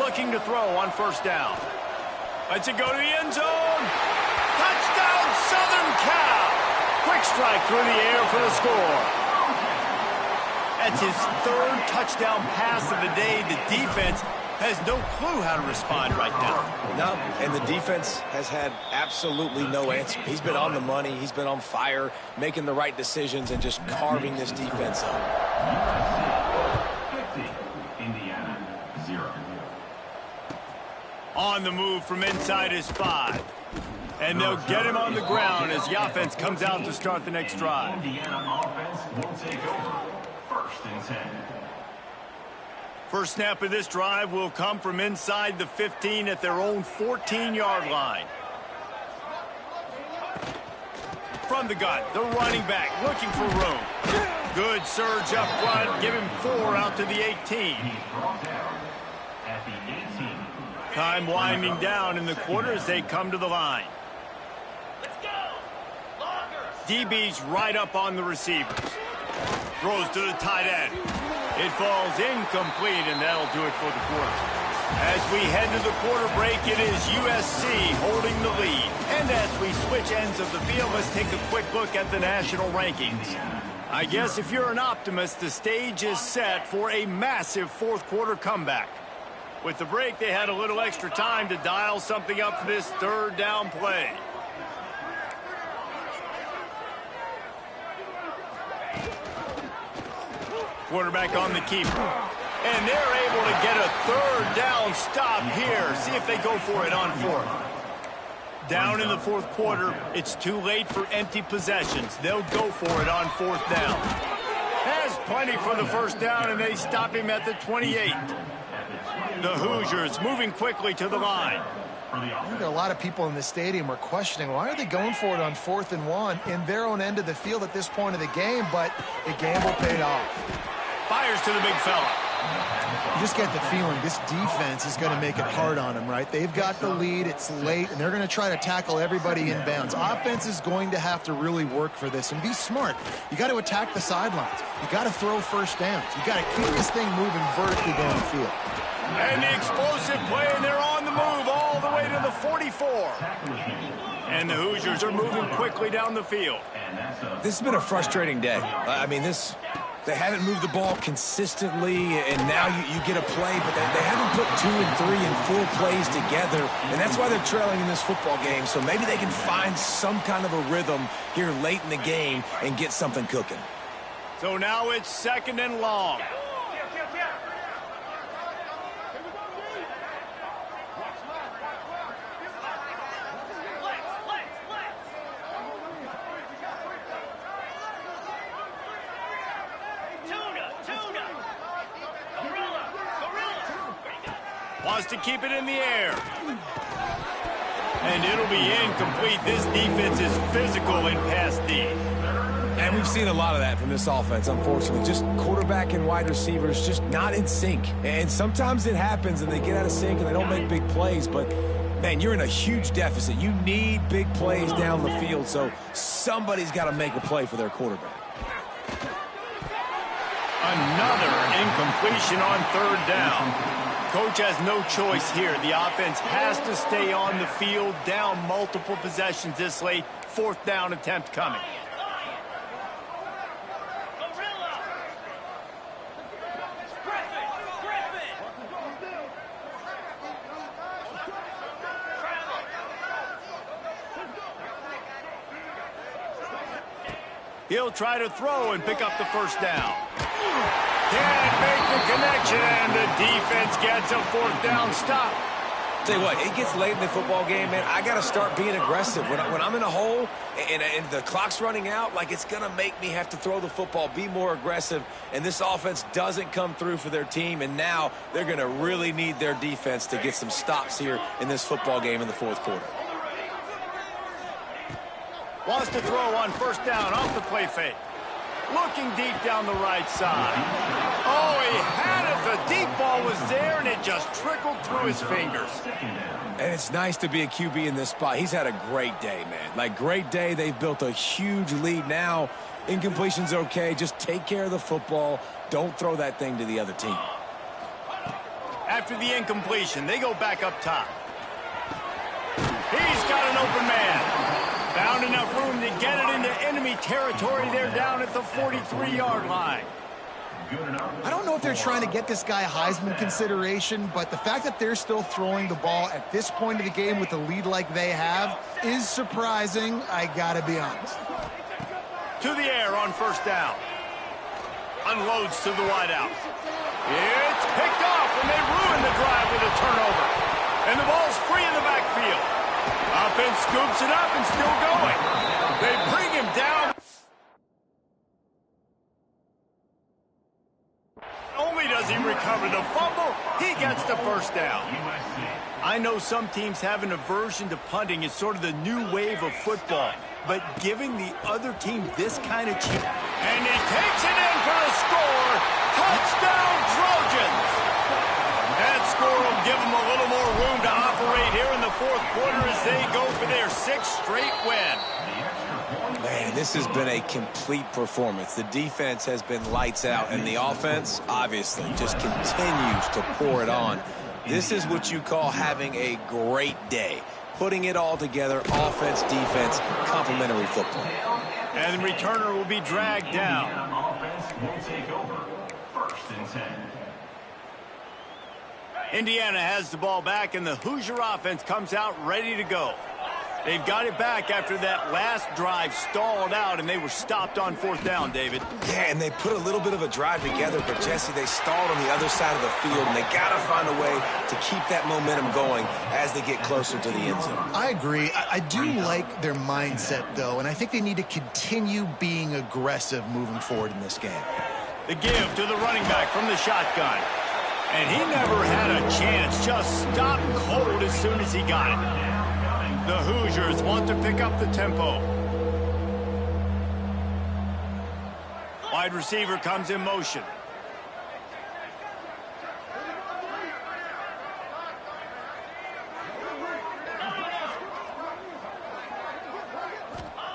Looking to throw on 1st down. Lets it go to the end zone. Touchdown, Southern Cal. Quick strike through the air for the score. That's his 3rd touchdown pass of the day. The defense has no clue how to respond right now. No, and the defense has had absolutely no answer. He's been on the money. He's been on fire, making the right decisions and just carving this defense up. 50, Indiana, 0. On the move from inside his 5. And they'll get him on the ground as the offense comes out to start the next drive. Indiana offense will take over. 1st and 10. First snap of this drive will come from inside the 15 at their own 14-yard line. From the gun, the running back looking for room. Good surge up front, give him 4 out to the 18. He's brought down at the 18. Time winding down in the quarter as they come to the line. DB's right up on the receivers. Throws to the tight end. It falls incomplete, and that'll do it for the quarter. As we head to the quarter break, it is USC holding the lead. And as we switch ends of the field, let's take a quick look at the national rankings. I guess if you're an optimist, the stage is set for a massive 4th quarter comeback. With the break, they had a little extra time to dial something up for this 3rd down play. Quarterback on the keeper. And they're able to get a 3rd down stop here. See if they go for it on 4th. Down in the 4th quarter, it's too late for empty possessions. They'll go for it on 4th down. Has plenty for the 1st down, and they stop him at the 28. The Hoosiers moving quickly to the line. I think a lot of people in the stadium were questioning, why are they going for it on 4th and 1 in their own end of the field at this point of the game, but the gamble paid off. Fires to the big fella. You just get the feeling this defense is going to make it hard on them, right? They've got the lead, it's late, and they're going to try to tackle everybody inbounds. Offense is going to have to really work for this and be smart. You got to attack the sidelines. You got to throw 1st downs. You got to keep this thing moving vertically down the field. And the explosive play, and they're on the move all the way to the 44. And the Hoosiers are moving quickly down the field. This has been a frustrating day. I mean, they haven't moved the ball consistently, and now you get a play, but they haven't put 2 and 3 and 4 plays together, and that's why they're trailing in this football game. So maybe they can find some kind of a rhythm here late in the game and get something cooking. So now it's 2nd and long. Wants to keep it in the air. And it'll be incomplete. This defense is physical in pass D. And we've seen a lot of that from this offense, unfortunately. Just quarterback and wide receivers just not in sync. And sometimes it happens and they get out of sync and they don't make big plays. But, man, you're in a huge deficit. You need big plays down the field, so somebody's got to make a play for their quarterback. Another incompletion on 3rd down. Coach has no choice here. The offense has to stay on the field, down multiple possessions this late. 4th down attempt coming. He'll try to throw and pick up the first down. Can't make the connection, and the defense gets a fourth down stop. Tell you what, it gets late in the football game, man. I got to start being aggressive. When I'm in a hole and the clock's running out, like, it's going to make me have to throw the football, be more aggressive, and this offense doesn't come through for their team, and now they're going to really need their defense to get some stops here in this football game in the fourth quarter. Wants to throw on first down off the play fake. Looking deep down the right side. Oh, he had it. The deep ball was there, and it just trickled through his fingers. And it's nice to be a QB in this spot. He's had a great day, man. Like, great day. They've built a huge lead now. Incompletion's okay. Just take care of the football. Don't throw that thing to the other team. After the incompletion, they go back up top. He's got an open man. Found enough room to get it into enemy territory. They're down at the 43-yard line. I don't know if they're trying to get this guy Heisman consideration, but the fact that they're still throwing the ball at this point of the game with a lead like they have is surprising, I gotta be honest. To the air on first down. Unloads to the wideout. It's picked off, and they ruin the drive with a turnover. And the ball's free in the backfield. Offense scoops it up and still going. They bring him down. Only does he recover the fumble, he gets the first down. I know some teams have an aversion to punting. It's sort of the new wave of football. But giving the other team this kind of chance. And he takes it in for the score. Touchdown, Trojans. That score will give them a little more room to operate here in the fourth quarter as they go for their sixth straight win. Man, this has been a complete performance. The defense has been lights out, and the offense, obviously, just continues to pour it on. This is what you call having a great day. Putting it all together, offense, defense, complementary football. And the returner will be dragged down. Offense will take over. First and 10. Indiana has the ball back, and the Hoosier offense comes out ready to go. They've got it back after that last drive stalled out, and they were stopped on fourth down, David. Yeah, and they put a little bit of a drive together, but, Jesse, they stalled on the other side of the field, and they got to find a way to keep that momentum going as they get closer to the end zone. I agree. I do like their mindset, though, and I think they need to continue being aggressive moving forward in this game. The give to the running back from the shotgun. And he never had a chance, just stopped cold as soon as he got it. The Hoosiers want to pick up the tempo. Wide receiver comes in motion.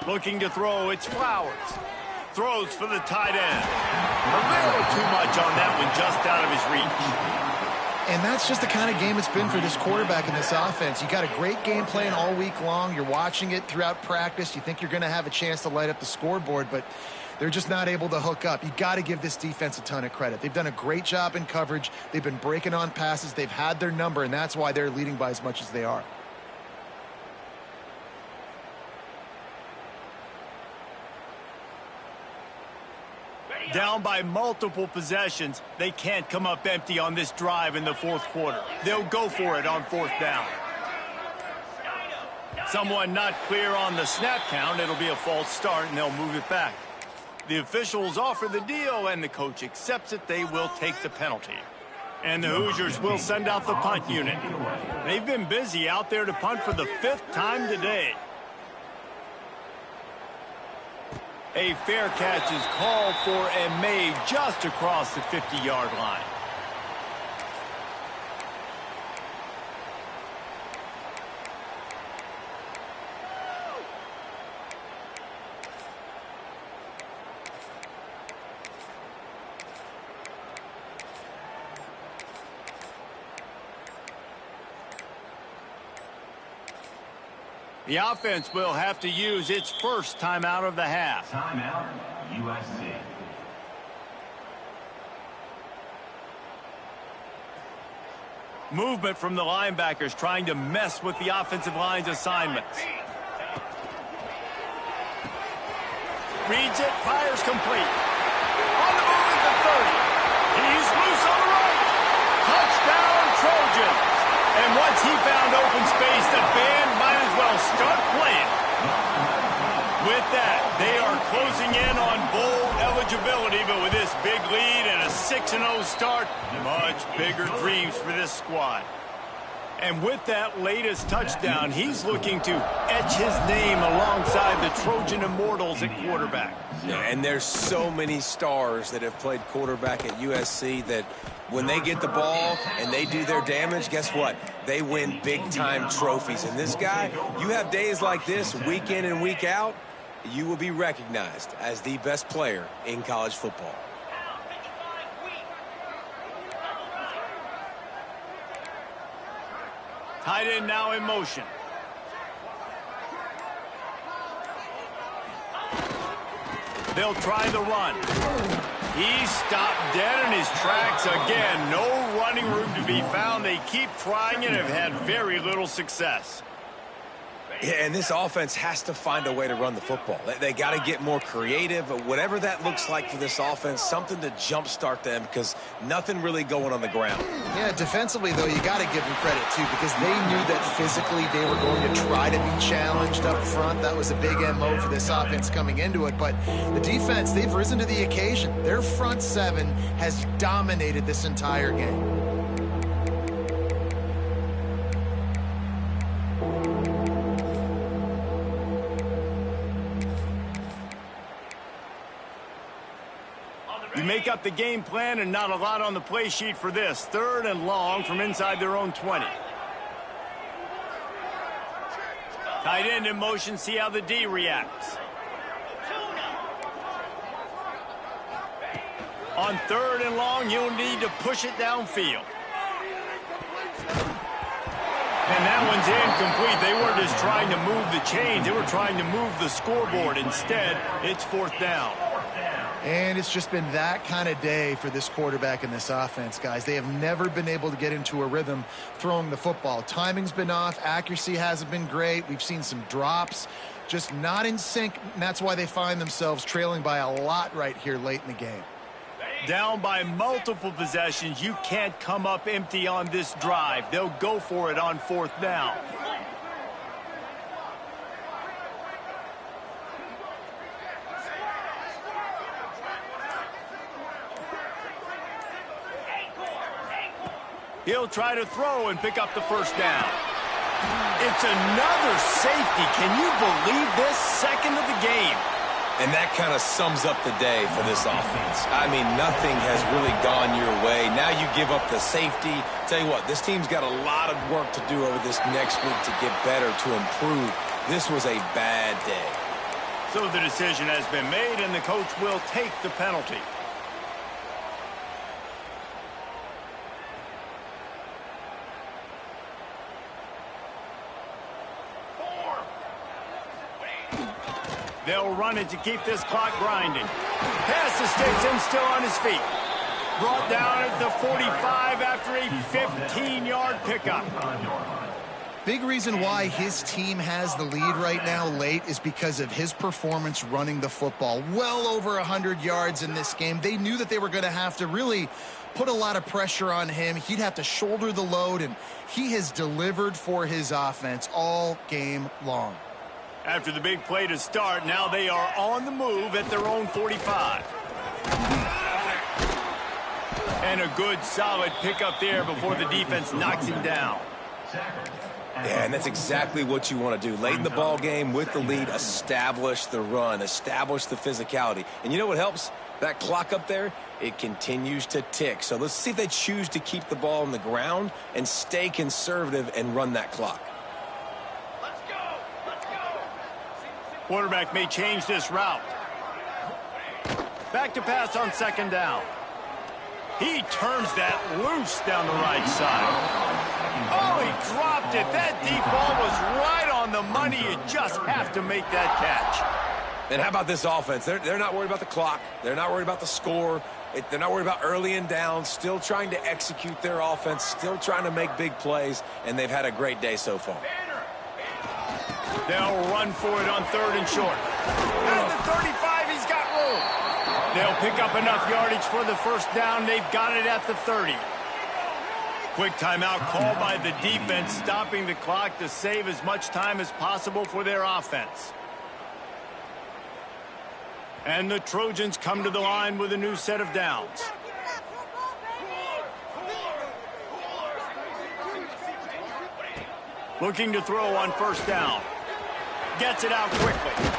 Looking to throw, it's Flowers. Throws for the tight end. A little too much on that one, just out of his reach. And that's just the kind of game it's been for this quarterback in this offense. You got a great game plan all week long. You're watching it throughout practice. You think you're going to have a chance to light up the scoreboard, but they're just not able to hook up. You got to give this defense a ton of credit. They've done a great job in coverage. They've been breaking on passes. They've had their number, and that's why they're leading by as much as they are. Down by multiple possessions, they can't come up empty on this drive in the fourth quarter. They'll go for it on fourth down. Someone not clear on the snap count. It'll be a false start, and they'll move it back. The officials offer the deal, and the coach accepts it. They will take the penalty. And the Hoosiers will send out the punt unit. They've been busy out there to punt for the fifth time today. A fair catch is called for and made just across the 50-yard line. The offense will have to use its first timeout of the half. Timeout, USC. Movement from the linebackers trying to mess with the offensive line's assignments. Reads it, fires complete. On the move at the 30. He's loose on the right. Touchdown, Trojans. And once he found open space, the band might as well start playing. With that, they are closing in on bowl eligibility, but with this big lead and a 6-0 start, much bigger dreams for this squad. And with that latest touchdown, he's looking to etch his name alongside the Trojan Immortals at quarterback. Yeah, and there's so many stars that have played quarterback at USC that when they get the ball and they do their damage, guess what? They win big-time trophies. And this guy, you have days like this, week in and week out, you will be recognized as the best player in college football. Tight end now in motion. They'll try the run. He's stopped dead in his tracks again. No running room to be found. They keep trying it and have had very little success. Yeah, and this offense has to find a way to run the football. They got to get more creative, but whatever that looks like for this offense, something to jumpstart them because nothing really going on the ground. Yeah, defensively, though, you got to give them credit, too, because they knew that physically they were going to try to be challenged up front. That was a big MO for this offense coming into it. But the defense, they've risen to the occasion. Their front seven has dominated this entire game. You make up the game plan and not a lot on the play sheet for this. 3rd and long from inside their own 20. Tight end in motion, see how the D reacts. On 3rd and long, you'll need to push it downfield. And that one's incomplete. They weren't just trying to move the chains. They were trying to move the scoreboard. Instead, it's 4th down. And it's just been that kind of day for this quarterback and this offense, guys. They have never been able to get into a rhythm throwing the football. Timing's been off. Accuracy hasn't been great. We've seen some drops, just not in sync, and that's why they find themselves trailing by a lot right here late in the game. Down by multiple possessions. You can't come up empty on this drive. They'll go for it on 4th down. He'll try to throw and pick up the 1st down. It's another safety. Can you believe this? 2nd of the game. And that kind of sums up the day for this offense. I mean, nothing has really gone your way. Now you give up the safety. Tell you what, this team's got a lot of work to do over this next week to get better, to improve. This was a bad day. So the decision has been made, and the coach will take the penalty. They'll run it to keep this clock grinding. Pass the sticks and still on his feet. Brought down at the 45 after a 15-yard pickup. Big reason why his team has the lead right now late is because of his performance running the football. Well over 100 yards in this game. They knew that they were going to have to really put a lot of pressure on him. He'd have to shoulder the load, and he has delivered for his offense all game long. After the big play to start, now they are on the move at their own 45. And a good, solid pickup there before the defense knocks him down. Yeah, and that's exactly what you want to do. Late in the ball game with the lead, establish the run, establish the physicality. And you know what helps? That clock up there, it continues to tick. So let's see if they choose to keep the ball on the ground and stay conservative and run that clock. Quarterback may change this route. Back to pass on 2nd down. He turns that loose down the right side. Oh, he dropped it. That deep ball was right on the money. You just have to make that catch. And how about this offense? They're not worried about the clock. They're not worried about the score. They're not worried about early and down. Still trying to execute their offense. Still trying to make big plays. And they've had a great day so far. They'll run for it on 3rd and short. At the 35, he's They'll pick up enough yardage for the first down. They've got it at the 30. Quick timeout called by the defense, stopping the clock to save as much time as possible for their offense. And the Trojans come to the line with a new set of downs. Looking to throw on first down. Gets it out quickly.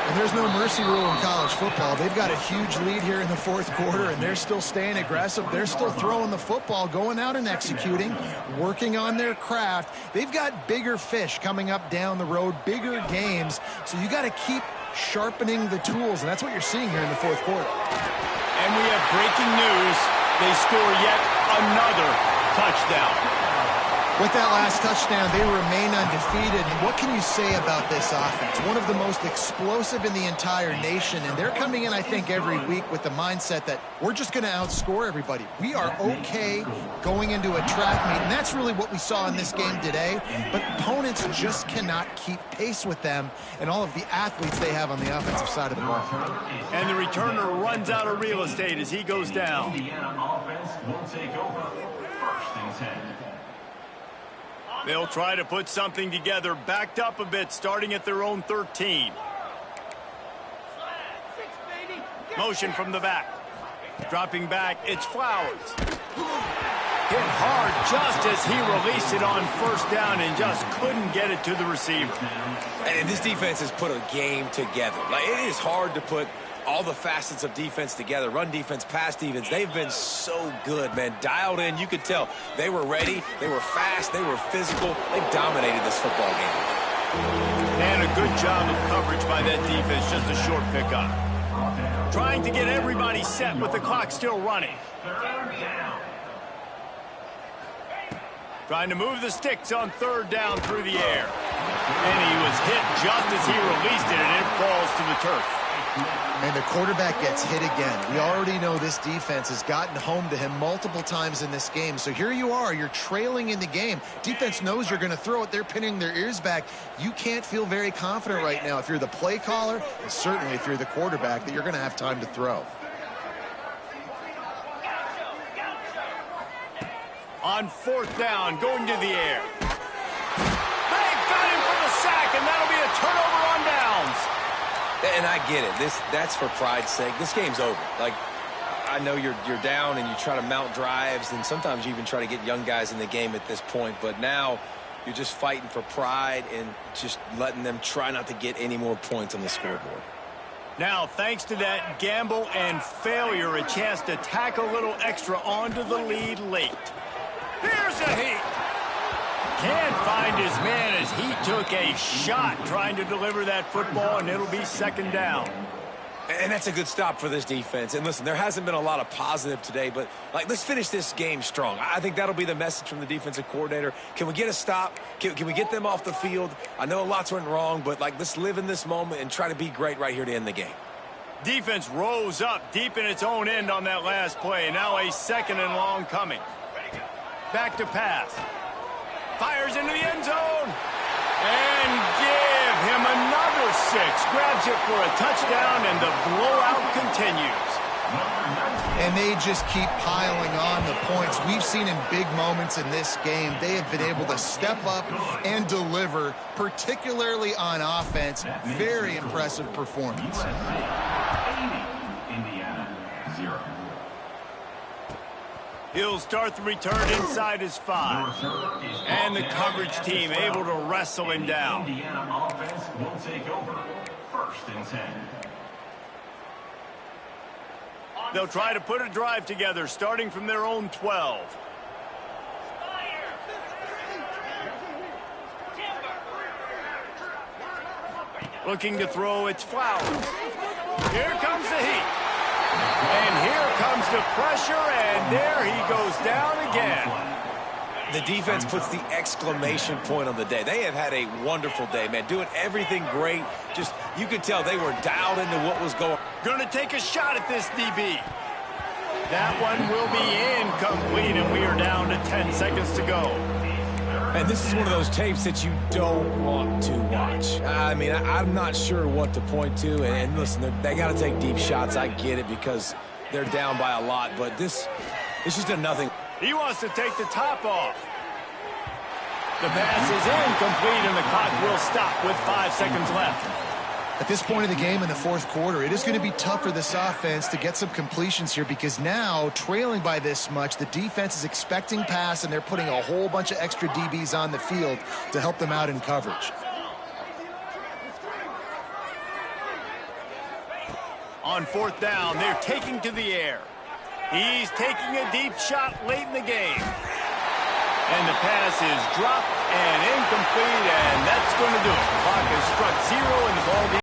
And there's no mercy rule in college football. They've got a huge lead here in the fourth quarter, and they're still staying aggressive. They're still throwing the football, going out and executing, working on their craft. They've got bigger fish coming up down the road, bigger games. So you got to keep sharpening the tools, and that's what you're seeing here in the fourth quarter. And we have breaking news. They score yet another touchdown. With that last touchdown, they remain undefeated. And what can you say about this offense? One of the most explosive in the entire nation, and they're coming in, I think, every week with the mindset that we're just going to outscore everybody. We are okay going into a track meet, and that's really what we saw in this game today. But opponents just cannot keep pace with them and all of the athletes they have on the offensive side of the ball. And the returner runs out of real estate as he goes down. Indiana offense will take over. 1st and 10. They'll try to put something together, backed up a bit, starting at their own 13. Motion from the back. Dropping back, it's Flowers. Hit hard just as he released it on first down and just couldn't get it to the receiver. And this defense has put a game together. Like, it is hard to put all the facets of defense together. Run defense, pass defense. They've been so good, man. Dialed in. You could tell they were ready. They were fast. They were physical. They dominated this football game. And a good job of coverage by that defense. Just a short pickup. Trying to get everybody set with the clock still running. Trying to move the sticks on third down through the air. And he was hit just as he released it, and it falls to the turf. And the quarterback gets hit again. We already know this defense has gotten home to him multiple times in this game. So here you are, you're trailing in the game. Defense knows you're going to throw it. They're pinning their ears back. You can't feel very confident right now if you're the play caller, and certainly if you're the quarterback, that you're going to have time to throw. On fourth down, going to the air. They've got him for the sack, and that'll be a turnover on downs. And I get it. That's for pride's sake. This game's over. Like, I know you're down and you try to mount drives, and sometimes you even try to get young guys in the game at this point. But now you're just fighting for pride and just letting them try not to get any more points on the scoreboard. Now, thanks to that gamble and failure, a chance to tack a little extra onto the lead late. Here's a heat. Can't find his man as he took a shot trying to deliver that football, and it'll be second down. And that's a good stop for this defense. And listen, there hasn't been a lot of positive today, but like, let's finish this game strong. I think that'll be the message from the defensive coordinator. Can we get a stop? Can we get them off the field? I know lots went wrong, but like, let's live in this moment and try to be great right here to end the game. Defense rose up deep in its own end on that last play. Now a second and long coming. Back to pass. Fires into the end zone. And give him another 6. Grabs it for a touchdown, and the blowout continues. And they just keep piling on the points. We've seen in big moments in this game, they have been able to step up and deliver, particularly on offense. Very impressive performance. Indiana, 0. He'll start the return inside his 5. And the coverage team able to wrestle him down. Indiana offense will take over. 1st and 10. They'll try to put a drive together, starting from their own 12. Looking to throw, it's Flowers. Here comes the heat. And here comes the pressure, and there he goes down again. The defense puts the exclamation point on the day. They have had a wonderful day, man. Doing everything great. Just, you could tell they were dialed into what was going on. Going to take a shot at this DB. That one will be incomplete, and we are down to 10 seconds to go. And this is one of those tapes that you don't want to watch. I mean, I'm not sure what to point to. And listen, they got to take deep shots. I get it because they're down by a lot. But this just a nothing. He wants to take the top off. The pass is incomplete, and the clock will stop with 5 seconds left. At this point of the game in the fourth quarter, it is going to be tough for this offense to get some completions here because now, trailing by this much, the defense is expecting pass, and they're putting a whole bunch of extra DBs on the field to help them out in coverage. On fourth down, they're taking to the air. He's taking a deep shot late in the game. And the pass is dropped and incomplete, and that's going to do it. The clock has struck 0 and the ball